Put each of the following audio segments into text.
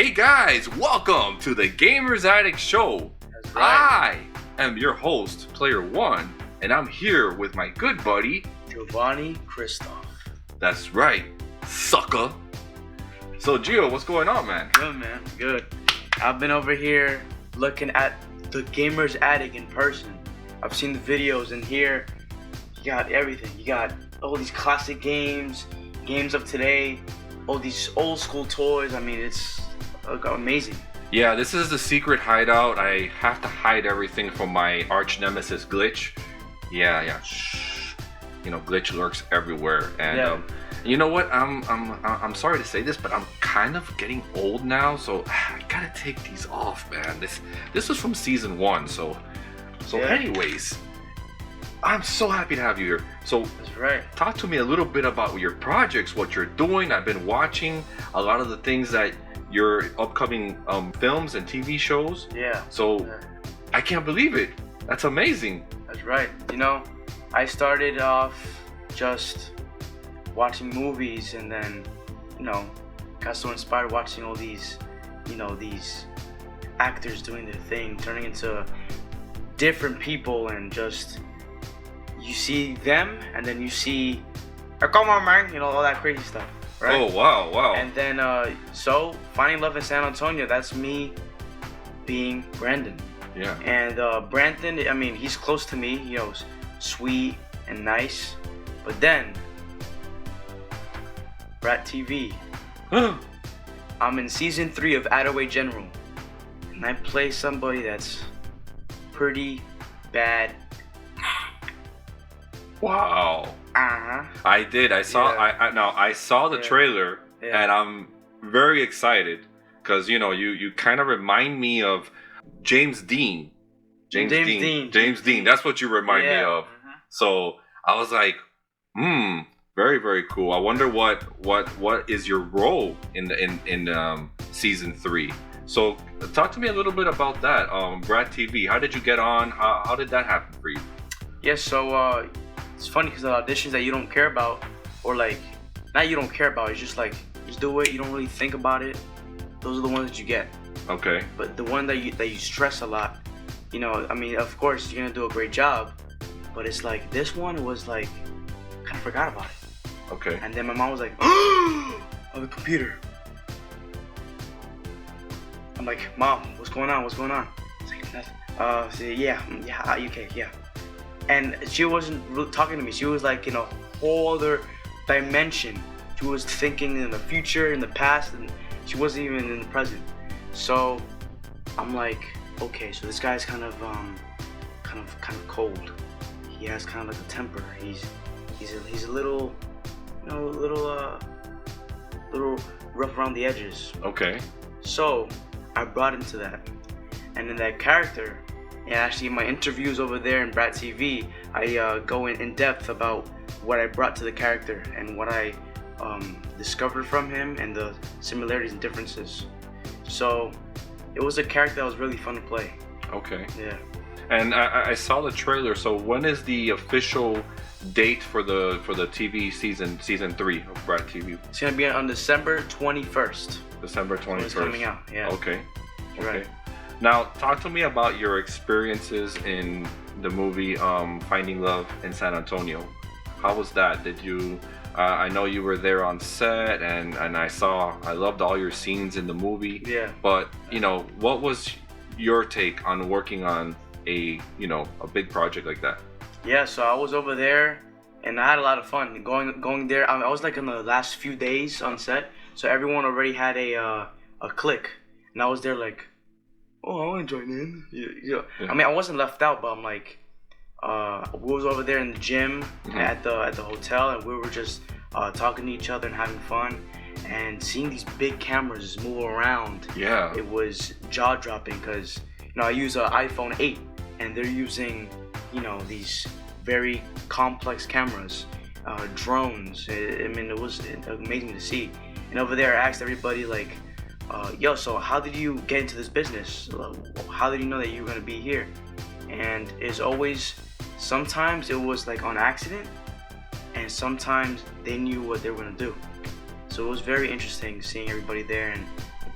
Hey guys, welcome to the Gamers Addict Show. That's right. I am your host, Player One, and I'm here with my good buddy, Giovanni Cristoff. That's right, sucker. So Gio, what's going on, man? Good, man. Good. I've been over here looking at the Gamers Addict in person. I've seen the videos, and here you got everything. You got all these classic games of today, all these old school toys. I mean, it's amazing. Yeah, this is the secret hideout. I have to hide everything from my arch nemesis Glitch. Yeah. Shh. You know, Glitch lurks everywhere, and you know what? I'm sorry to say this, but I'm kind of getting old now, so I gotta take these off, man. This was from season 1, so anyways, I'm so happy to have you here. So that's right. Talk to me a little bit about your projects, what you're doing. I've been watching a lot of the things that your upcoming films and TV shows. Yeah. So I can't believe it. That's amazing. That's right. You know, I started off just watching movies, and then, you know, got so inspired watching all these, you know, these actors doing their thing, turning into different people, and just you see them, and then you see, oh, come on, man, you know, all that crazy stuff. Right? Oh, wow. And then, so, Finding Love in San Antonio, that's me being Brandon. Yeah. And Brandon, I mean, he's close to me, you know, sweet and nice. But then, Brattv, I'm in season 3 of Attaway General. And I play somebody that's pretty bad. Wow. I did. I saw. Yeah. I saw the trailer, and I'm very excited because you know you kind of remind me of James Dean. James Dean. That's what you remind me of. So I was like, very, very cool. I wonder what is your role in season 3. So talk to me a little bit about that. Brattv. How did you get on? How did that happen for you? Yes. So it's funny because the auditions that you don't care about, or like, not you don't care about, it's just like, just do it, you don't really think about it. Those are the ones that you get. Okay. But the one that you stress a lot, you know, I mean, of course you're gonna do a great job, but it's like, this one was like, kind of forgot about it. Okay. And then my mom was like, oh, the computer. I'm like, Mom, what's going on? It's like, nothing. Yeah. And she wasn't really talking to me. She was like in a whole other dimension. She was thinking in the future, in the past, and she wasn't even in the present. So I'm like, okay, so this guy's kind of cold. He has kind of like a temper. He's a little, you know, little rough around the edges. Okay. So I brought him to that, and in that character. And actually, in my interviews over there in Brattv, I go in depth about what I brought to the character and what I discovered from him and the similarities and differences. So it was a character that was really fun to play. Okay. Yeah. And I saw the trailer. So when is the official date for the TV season 3 of Brattv? It's gonna be on December 21st. December 21st. It's coming out. Yeah. Okay. Right. Now, talk to me about your experiences in the movie Finding Love in San Antonio. How was that? Did you? I know you were there on set, and I loved all your scenes in the movie. Yeah. But you know, what was your take on working on a big project like that? Yeah. So I was over there, and I had a lot of fun going there. I was like in the last few days on set, so everyone already had a click, and I was there like, oh, I want to join in. Yeah. I mean, I wasn't left out, but I'm like, we was over there in the gym at the hotel, and we were just talking to each other and having fun, and seeing these big cameras move around. Yeah. It was jaw dropping because I use an iPhone 8, and they're using these very complex cameras, drones. I mean, it was amazing to see. And over there, I asked everybody like, yo, so how did you get into this business? How did you know that you were gonna be here? And it's always, sometimes it was like on accident, and sometimes they knew what they were gonna do. So it was very interesting seeing everybody there and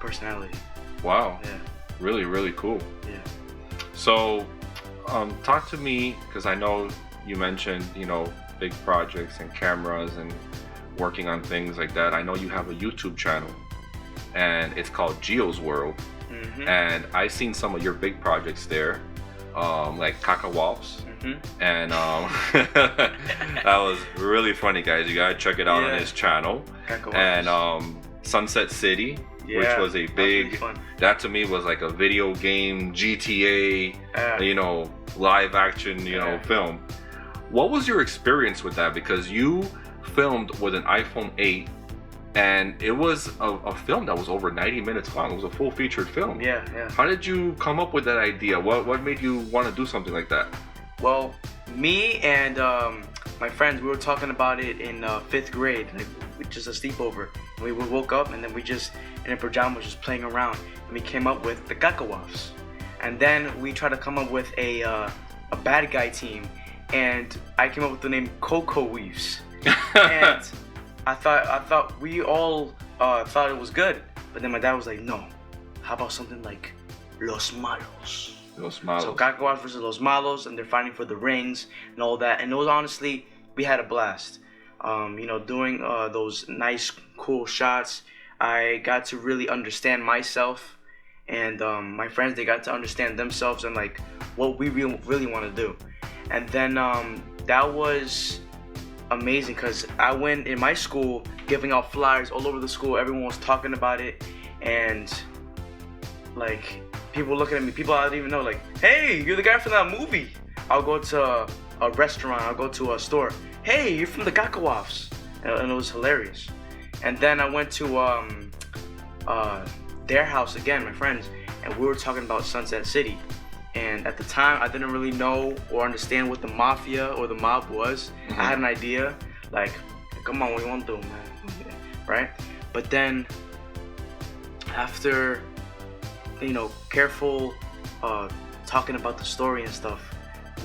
personality. Wow. Yeah. Really, really cool. Yeah. So, talk to me, because I know you mentioned, big projects and cameras and working on things like that. I know you have a YouTube channel, and it's called Geo's World. Mm-hmm. And I've seen some of your big projects there, like Cacawaps. Mm-hmm. And that was really funny, guys. You gotta check it out on his channel. Cacawaps. And Sunset City, which was a big, that to me was like a video game GTA, live action, film. What was your experience with that? Because you filmed with an iPhone 8, and it was a film that was over 90 minutes long. It was a full featured film. Yeah. How did you come up with that idea? What made you want to do something like that? Well, me and my friends, we were talking about it in 5th grade, like just a sleepover. And we woke up and then we just, in our pajamas, just playing around. And we came up with the Cacawaps. And then we tried to come up with a bad guy team. And I came up with the name Coco Weaves. And I thought we all thought it was good. But then my dad was like, no, how about something like Los Malos? Los Malos. So Cacawaps versus Los Malos, and they're fighting for the rings and all that. And it was honestly, we had a blast. Doing those nice, cool shots. I got to really understand myself, and my friends, they got to understand themselves and like what we really want to do. And then that was amazing because I went in my school giving out flyers all over the school. Everyone was talking about it, and like people looking at me, people I didn't even know, like, hey, you're the guy from that movie. I'll go to a restaurant, I'll go to a store, hey, you're from the Cacawaps, and it was hilarious. And then I went to their house again, my friends, and we were talking about Sunset City. And at the time, I didn't really know or understand what the mafia or the mob was. Mm-hmm. I had an idea, like, come on, what do you want to do, man? Right? But then, after, careful talking about the story and stuff,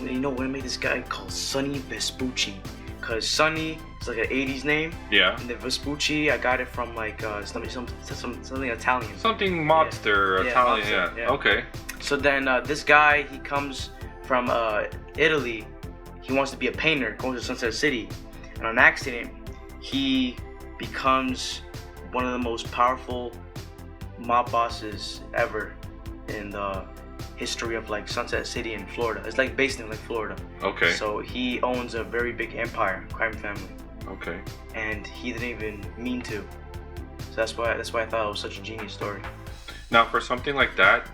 when I made this guy called Sonny Vespucci. Because Sonny is like an 80s name. Yeah. And the Vespucci, I got it from like something Italian. Something mobster, Italian, yeah. Okay. So then this guy, he comes from Italy. He wants to be a painter, goes to Sunset City. And on an accident, he becomes one of the most powerful mob bosses ever in the history of like Sunset City in Florida. It's like based in like Florida. Okay. So he owns a very big empire, crime family. Okay. And he didn't even mean to. So that's why I thought it was such a genius story. Now, for something like that,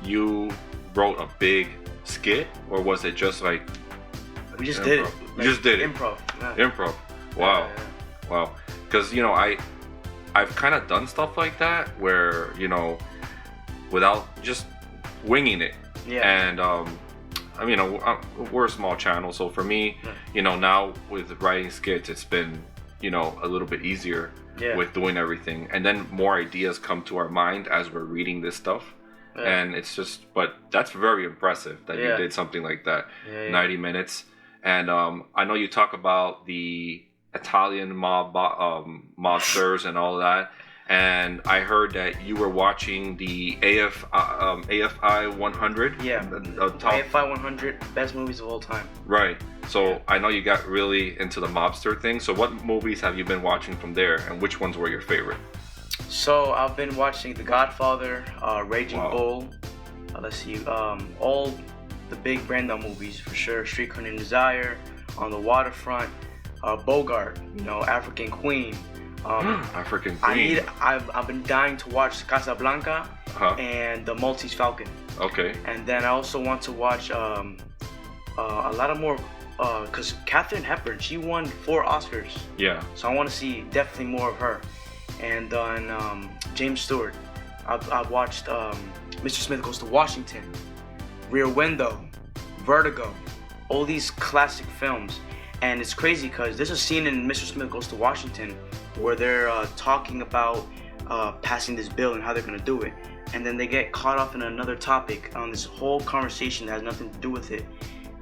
you wrote a big skit, or was it just like we just did it? Like, you just did it. Improv. Yeah. Improv. Wow. Yeah. Wow. Because I've kind of done stuff like that where without just winging it. Yeah. And we're a small channel, so for me, now with writing skits, it's been a little bit easier with doing everything, and then more ideas come to our mind as we're reading this stuff. Yeah. And it's just, but that's very impressive that you did something like that. 90 minutes. And I know you talk about the Italian mobsters and all that. And I heard that you were watching the AFI 100. Yeah, AFI 100 best movies of all time. Right. So I know you got really into the mobster thing. So what movies have you been watching from there, and which ones were your favorite? So I've been watching The Godfather, Raging Bull. Let's see, all the big Brando movies for sure. Streetcar Named Desire, On the Waterfront, Bogart, African Queen. African Queen. I've been dying to watch Casablanca and The Maltese Falcon. Okay. And then I also want to watch a lot of more, because Katharine Hepburn, she won 4 Oscars. Yeah. So I want to see definitely more of her. And then James Stewart. I've watched Mr. Smith Goes to Washington, Rear Window, Vertigo, all these classic films. And it's crazy because there's a scene in Mr. Smith Goes to Washington where they're talking about passing this bill and how they're going to do it. And then they get caught off in another topic on this whole conversation that has nothing to do with it.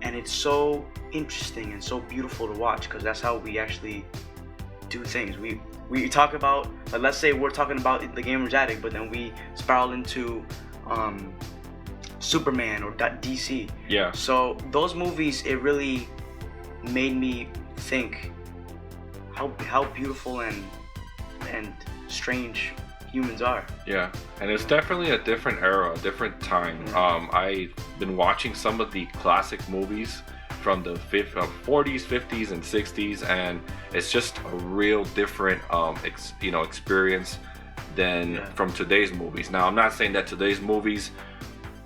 And it's so interesting and so beautiful to watch because that's how we actually do things. We talk about, let's say we're talking about the Gamer's Attic, but then we spiral into Superman or DC. Yeah. So those movies, it really made me think how beautiful and strange humans are. Yeah, and it's definitely a different era, a different time. I've been watching some of the classic movies from the 40s, 50s, and 60s, and it's just a real different experience than from today's movies. Now, I'm not saying that today's movies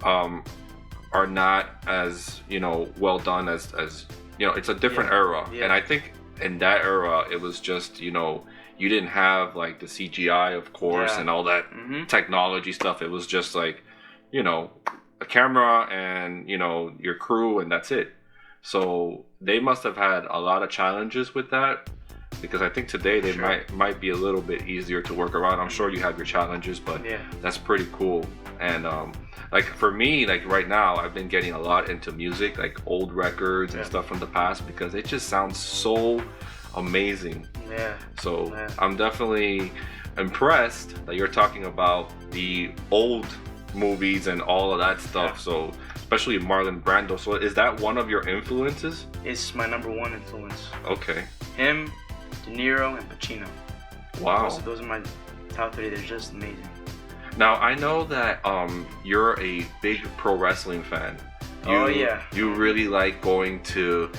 are not as well done as it's a different era, and I think in that era it was just you didn't have like the CGI, of course, and all that technology stuff. It was just like a camera and your crew, and that's it. So they must have had a lot of challenges with that, because I think today they might be a little bit easier to work around. I'm sure you have your challenges, but that's pretty cool. And like for me, like right now, I've been getting a lot into music, like old records and stuff from the past, because it just sounds so amazing. So I'm definitely impressed that you're talking about the old movies and all of that stuff. So especially Marlon Brando. So is that one of your influences? It's my number one influence. Okay. Him, De Niro, and Pacino. Wow. Those are my top three. They're just amazing. Now I know that you're a big pro wrestling fan. You really like going to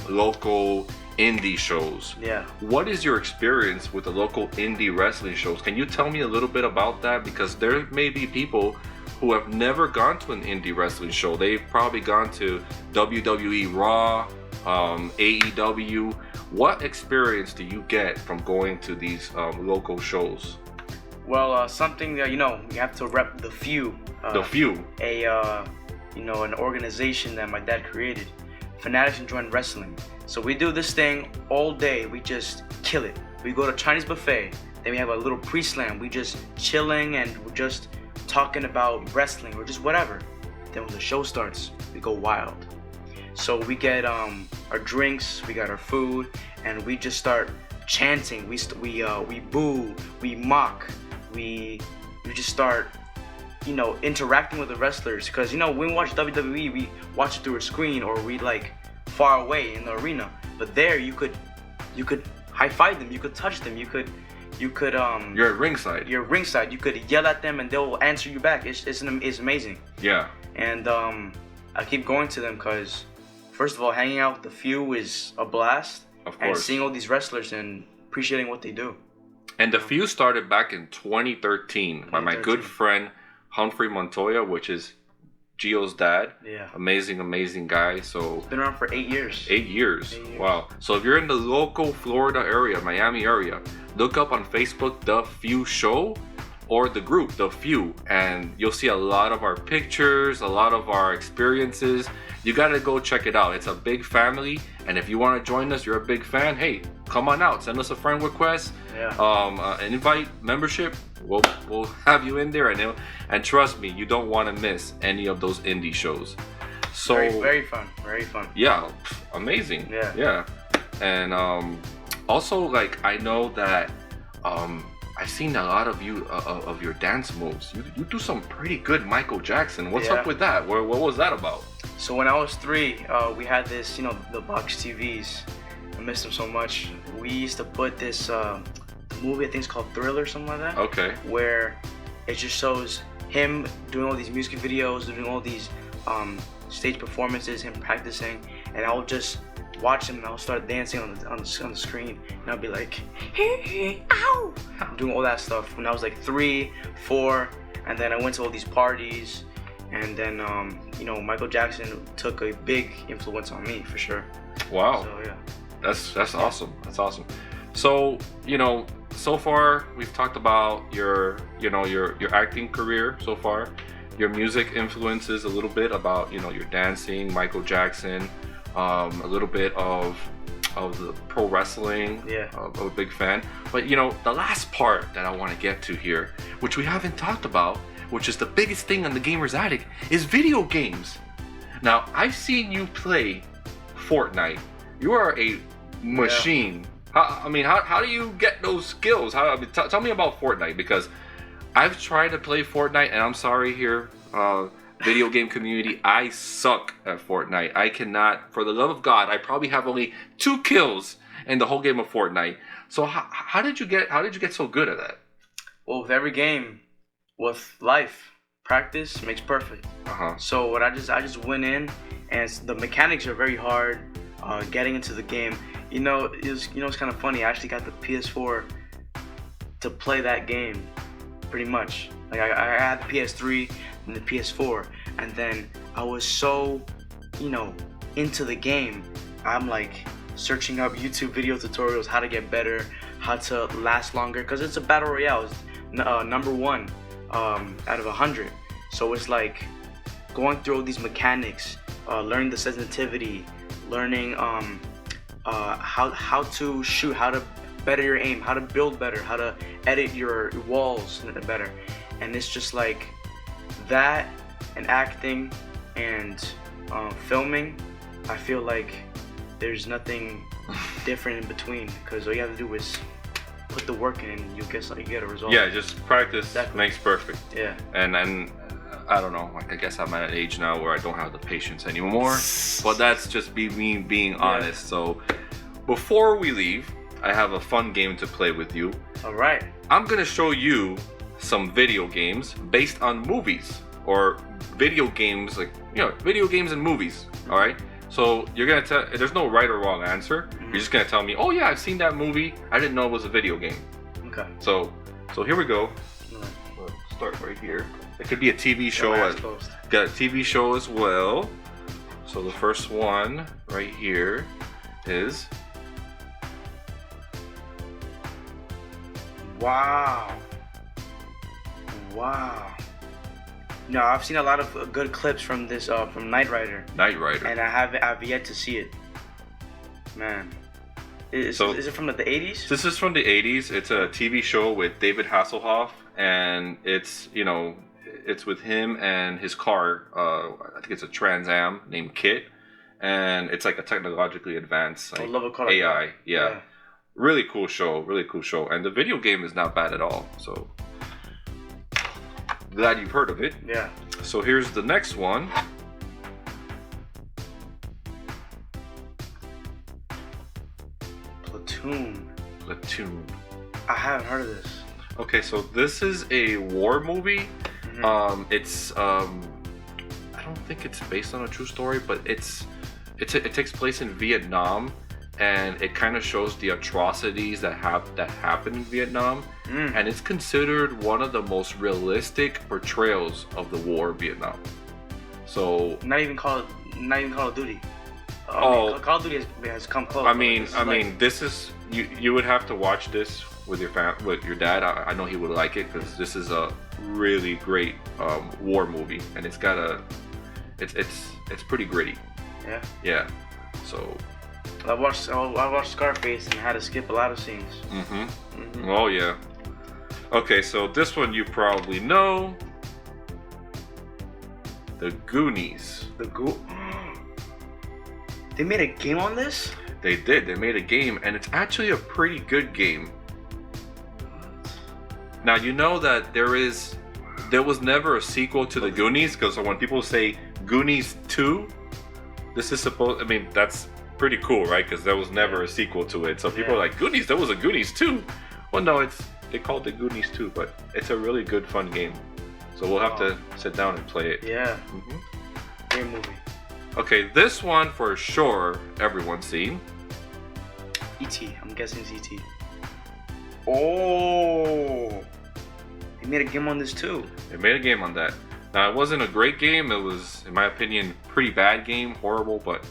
local indie shows. What is your experience with the local indie wrestling shows? Can you tell me a little bit about that? Because there may be people who have never gone to an indie wrestling show. They've probably gone to WWE Raw, AEW. What experience do you get from going to these local shows? Well, something that you have to rep the Few. The Few. An organization that my dad created. Fanatics Enjoying Wrestling. So we do this thing all day. We just kill it. We go to Chinese buffet. Then we have a little pre-slam. We just chilling and we're just talking about wrestling or just whatever. Then when the show starts, we go wild. So we get our drinks, we got our food, and we just start chanting. We boo, we mock, we just start interacting with the wrestlers, because when we watch WWE, we watch it through a screen or we like far away in the arena. But there you could high five them, you could touch them, you could you're at ringside. You're ringside. You could yell at them and they'll answer you back. It's amazing. Yeah. And I keep going to them because, first of all, hanging out with the Few is a blast. Of course. And seeing all these wrestlers and appreciating what they do. And the Few started back in 2013 by my good friend Humphrey Montoya, which is Gio's dad. Yeah. Amazing guy. So it's been around for 8 years. 8 years. Wow. So if you're in the local Florida area, Miami area, look up on Facebook The Few Show or the group The Few, and you'll see a lot of our pictures, a lot of our experiences. You gotta go check it out. It's a big family, and if you want to join us, you're a big fan, hey, come on out. Send us a friend request, an invite, membership. We'll have you in there, and trust me, you don't want to miss any of those indie shows. So very fun. Yeah, amazing. Yeah. And also, like, I know that I've seen a lot of you of your dance moves. You do some pretty good Michael Jackson. What's up with that? What was that about? So when I was 3, we had this, the box TVs. I miss them so much. We used to put this movie, I think it's called Thriller, something like that. Okay. Where it just shows him doing all these music videos, doing all these stage performances, him practicing, and I'll just watch him and I'll start dancing on the screen, and I'll be like, hey, ow, doing all that stuff when I was like 3, 4, and then I went to all these parties, and then Michael Jackson took a big influence on me for sure. Wow. So yeah. That's awesome. That's awesome. So so far we've talked about your acting career so far, your music influences a little bit about your dancing, Michael Jackson, a little bit of the pro wrestling. I'm a big fan. But the last part that I want to get to here, which we haven't talked about, which is the biggest thing on the Gamer's Attic, is video games. Now I've seen you play Fortnite. You are a machine. How do you get those skills? Tell me about Fortnite, because I've tried to play Fortnite, and I'm sorry here, video game community, I suck at Fortnite. I cannot, for the love of God, I probably have only 2 kills in the whole game of Fortnite. So how did you get so good at that? Well, with every game, with life, practice makes perfect. So what I just went in, and the mechanics are very hard. Getting into the game, it's kind of funny. I actually got the PS4 to play that game, pretty much. Like I had the PS3 and the PS4, and then I was so, into the game. I'm like searching up YouTube video tutorials, how to get better, how to last longer, because it's a battle royale. It's number 1 out of 100. So it's like going through all these mechanics, learning the sensitivity, learning how to shoot, how to better your aim, how to build better, how to edit your walls better. And it's just like that, and acting and filming. I feel like there's nothing different in between, because all you have to do is put the work in and you get a result. Yeah, just practice makes perfect. Yeah. And I don't know, I guess I'm at an age now where I don't have the patience anymore, but that's just me being honest. So before we leave, I have a fun game to play with you. All right. I'm gonna show you some video games based on movies, or video games, like, video games and movies. All right. So you're gonna tell, there's no right or wrong answer. You're just gonna tell me, oh yeah, I've seen that movie. I didn't know it was a video game. Okay. So here we go. We'll start right here. It could be a TV show. Got a TV show as well. So the first one right here is. Wow. No, I've seen a lot of good clips from this, from Knight Rider. And I've yet to see it. Man. Is it from the 80s? This is from the 80s. It's a TV show with David Hasselhoff, and it's, it's with him and his car. I think it's a Trans Am named Kit, and it's like a technologically advanced AI. Yeah. Really cool show. And the video game is not bad at all. So glad you've heard of it. Yeah. So here's the next one. Platoon. I haven't heard of this. Okay, so this is a war movie. It's I don't think it's based on a true story, but it takes place in Vietnam, and it kind of shows the atrocities that happened in Vietnam, and it's considered one of the most realistic portrayals of the war of Vietnam. So not even Call of Duty. Call of Duty has come close. I mean, this is you would have to watch this with your dad. I know he would like it, because this is a really great war movie, and it's pretty gritty. Yeah. So I watched Scarface and had to skip a lot of scenes. Oh yeah. Okay, so this one you probably know. The Goonies. They made a game on this? They did. They made a game, and it's actually a pretty good game. Now, you know that there was never a sequel to the Goonies, because when people say Goonies 2, this is that's pretty cool, right? Because there was never a sequel to it. So people are like, Goonies, there was a Goonies 2. Well, no, they called it Goonies 2, but it's a really good, fun game. So we'll have to sit down and play it. Yeah. Great movie. Okay, this one for sure everyone's seen. E.T. I'm guessing it's E.T. Oh, they made a game on this too. They made a game on that. Now, it wasn't a great game. It was, in my opinion, pretty bad game, horrible, but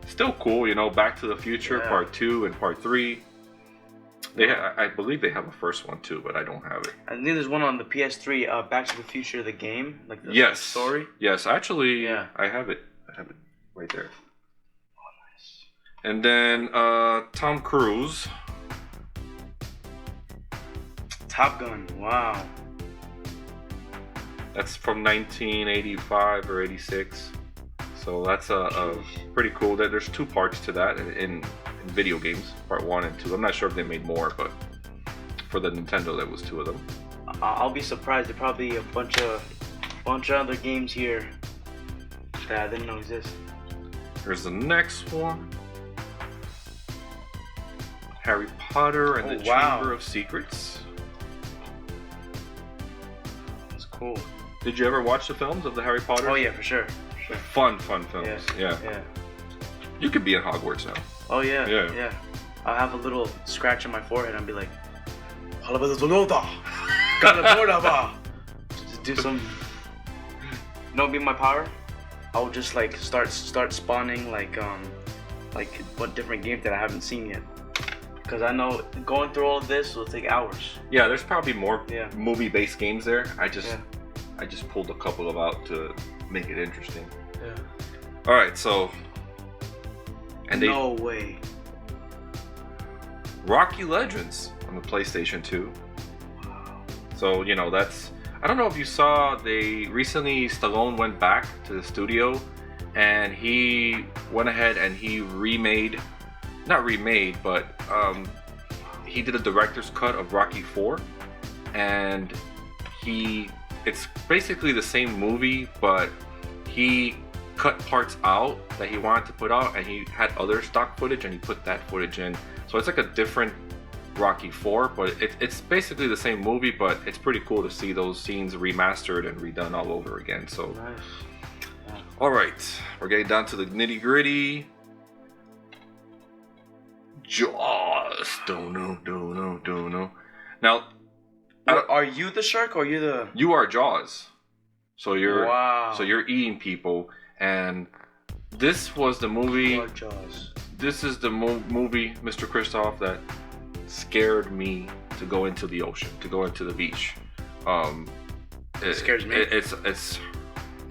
still cool. Back to the Future Part 2 and Part 3. I believe they have a first one too, but I don't have it. I think there's one on the PS3. Back to the Future, the game, like the story. Yes, actually, I have it. Right there. Oh, nice. And then Tom Cruise. Top Gun. Wow. That's from 1985 or 86. So that's a pretty cool. There's 2 parts to that, and in video games, part 1 and 2. I'm not sure if they made more, but for the Nintendo, there was 2 of them. I'll be surprised. There probably a bunch of other games here that I didn't know exist. Here's the next one. Harry Potter and the Chamber of Secrets. That's cool. Did you ever watch the films of the Harry Potter? Oh yeah, for sure. Fun films. Yeah. You could be in Hogwarts now. Oh yeah. I'll have a little scratch on my forehead and be like, just do some. You know, be my power. I will just like start spawning like what different games that I haven't seen yet. Because I know going through all of this will take hours. Yeah, there's probably more movie-based games there. I just pulled a couple of out to make it interesting. Yeah. All right, so. No way. Rocky Legends on the PlayStation 2. Wow. So, you know, that's... I don't know if you saw, they recently, Stallone went back to the studio and he went ahead and he he did a director's cut of Rocky 4, and it's basically the same movie, but he cut parts out that he wanted to put out, and he had other stock footage and he put that footage in. So it's like a different Rocky 4, but it's basically the same movie, but it's pretty cool to see those scenes remastered and redone all over again. So nice. Yeah. All right, we're getting down to the nitty gritty. Jaws. Don't know. Now, are you the shark or are you the? You are Jaws. So you're wow. So you're eating people, and this was the movie. You are Jaws. This is the movie, Mr. Cristoff, that scared me to go into the ocean, to go into the beach. It scares me. It's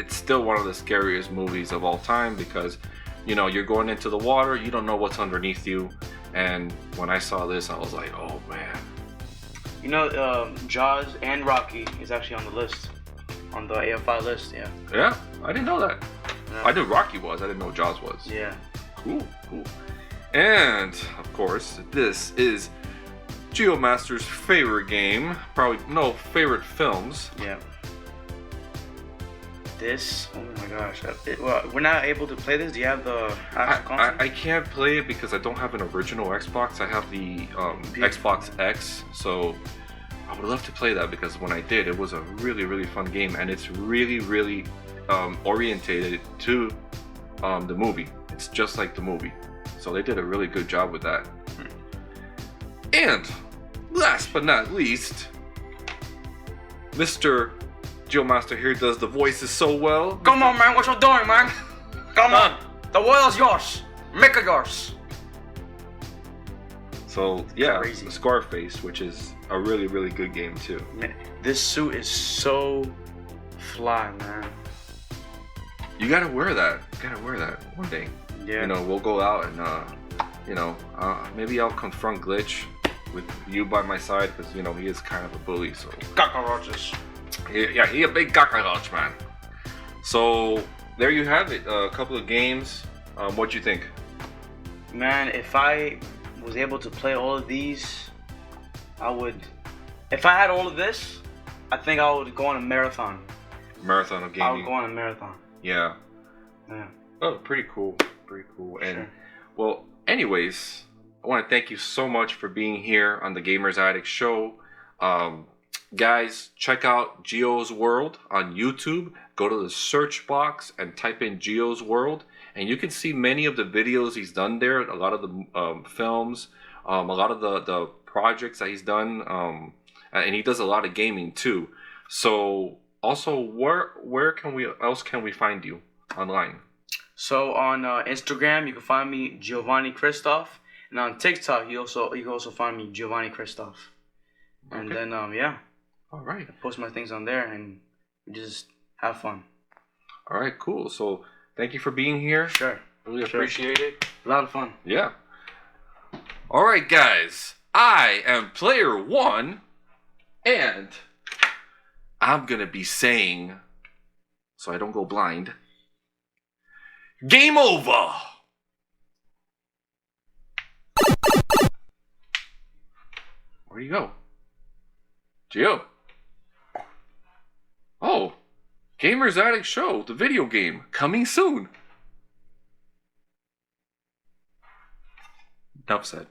still one of the scariest movies of all time because, you know, you're going into the water, you don't know what's underneath you, and when I saw this, I was like, oh man. You know, Jaws and Rocky is actually on the list, on the AFI list. Yeah. Yeah, I didn't know that. Yeah. I knew Rocky was. I didn't know Jaws was. Yeah. Cool. And of course, this is GeoMaster's favorite game. Probably no favorite films. Yeah. This, oh my gosh. We're not able to play this. Do you have the actual console? I can't play it because I don't have an original Xbox. I have the Xbox X. So I would love to play that because when I did, it was a really, really fun game. And it's really, really orientated to the movie. It's just like the movie. So they did a really good job with that. And last but not least, Mr. GeoMaster here does the voices so well. Come on, man. What you doing, man? Come on. The world's yours. Make it yours. So, yeah, Crazy. Scarface, which is a really, really good game, too. Man, this suit is so fly, man. You gotta wear that. One day. Yeah. You know, we'll go out and, maybe I'll confront Glitch with you by my side because, you know, he is kind of a bully, so. Cockroaches. He a big cockroach, man. So, there you have it. A couple of games. What you think? Man, if I was able to play all of these, I would. If I had all of this, I think I would go on a marathon. Marathon of gaming. I would go on a marathon. Yeah. Yeah. Oh, pretty cool. And Sure. well, anyways, I want to thank you so much for being here on the Gamers Addict Show. Guys, check out Geo's World on YouTube. Go to the search box and type in Geo's World, and you can see many of the videos he's done there. A lot of the films, a lot of the projects that he's done, and he does a lot of gaming too. So, also, where can we find you online? So on Instagram, you can find me Giovanni Cristoff, and on TikTok, you can also find me Giovanni Cristoff. Okay. And then yeah. All right. I post my things on there and we just have fun. All right, cool. So thank you for being here. Sure. Really appreciate it. A lot of fun. Yeah. All right, guys. I am player 1, and I'm gonna be saying, so I don't go blind, game over. Where'd he go? Gio. Oh, Gamers Addict Show, the video game, coming soon. Enough said.